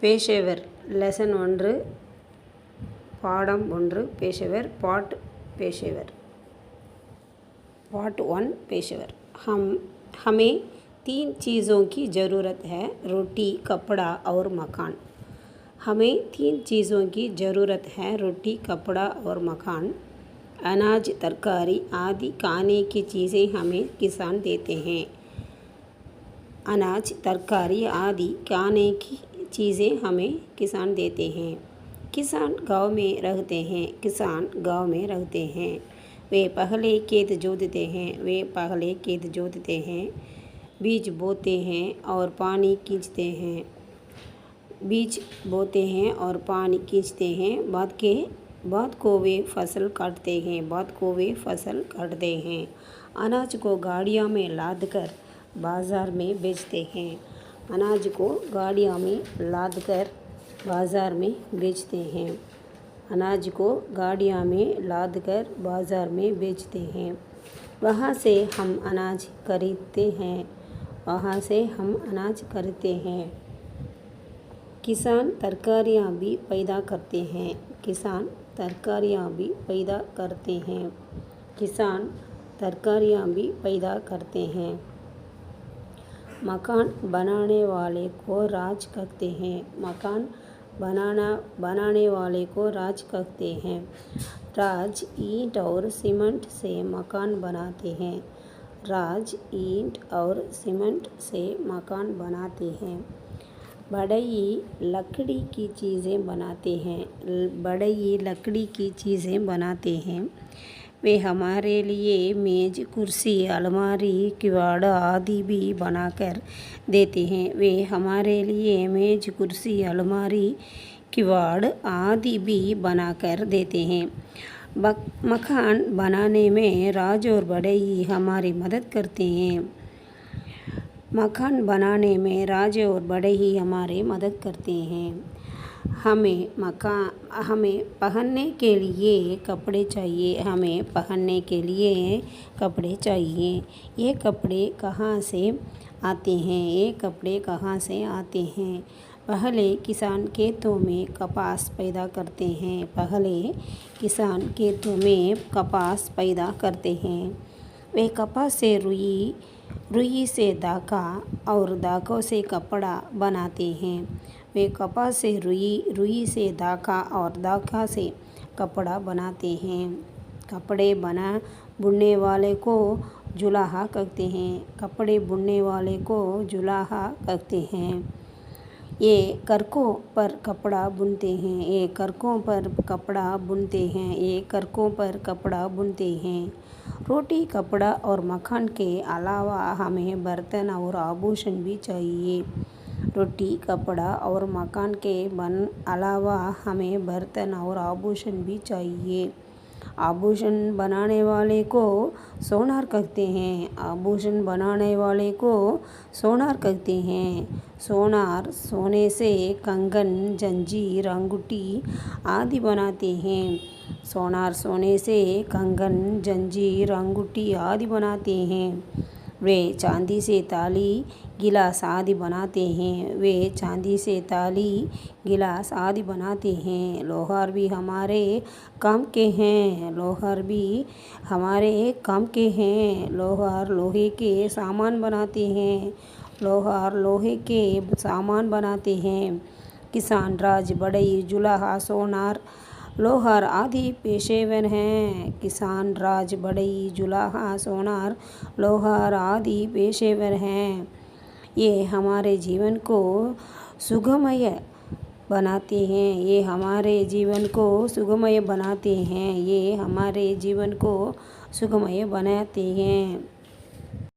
पेशेवर लेसन 1 पाठम 1 पेशेवर पार्ट 1 पेशेवर। हमें 3 चीज़ों की ज़रूरत है, रोटी, कपड़ा और मकान। हमें 3 चीज़ों की ज़रूरत है, रोटी, कपड़ा और मकान। अनाज, तरकारी आदि खाने की चीज़ें हमें किसान देते हैं। अनाज, तरकारी आदि खाने की चीज़ें हमें किसान देते हैं। किसान गांव में रहते हैं। वे पहले खेत जोतते हैं, बीज बोते हैं और पानी खींचते हैं। बाद को वे फसल काटते हैं। अनाज को गाड़ियों में लादकर बाज़ार में बेचते हैं। वहाँ से हम अनाज खरीदते हैं। किसान तरकारियाँ भी पैदा करते हैं। मकान बनाने वाले को राज कहते हैं। राज ईंट और सीमेंट से मकान बनाते हैं। बढ़ई लकड़ी की चीज़ें बनाते हैं। वे हमारे लिए मेज, कुर्सी, अलमारी, किवाड़ आदि भी बनाकर देते हैं। मकान बनाने में राज और बढ़ई हमारी मदद करते हैं। हमें पहनने के लिए कपड़े चाहिए। ये कपड़े कहाँ से आते हैं? पहले किसान खेतों में कपास पैदा करते हैं। वे कपास से रुई से धागा और धागों से कपड़ा बनाते हैं। कपड़े बुनने वाले को जुलाहा कहते हैं। ये करकों पर कपड़ा बुनते हैं। रोटी, कपड़ा और मकान के अलावा हमें बर्तन और आभूषण भी चाहिए। आभूषण बनाने वाले को सोनार कहते हैं। सोने से कंगन, जंजीर, अंगूठी आदि बनाते हैं। वे चांदी से ताली, गिलास आदि बनाते हैं। लोहार भी हमारे काम के हैं। लोहार लोहे के सामान बनाते हैं। किसान राज, बढ़ई, जुलाहा, सोनार, लोहार आदि पेशेवर हैं। ये हमारे जीवन को सुगमय बनाते हैं।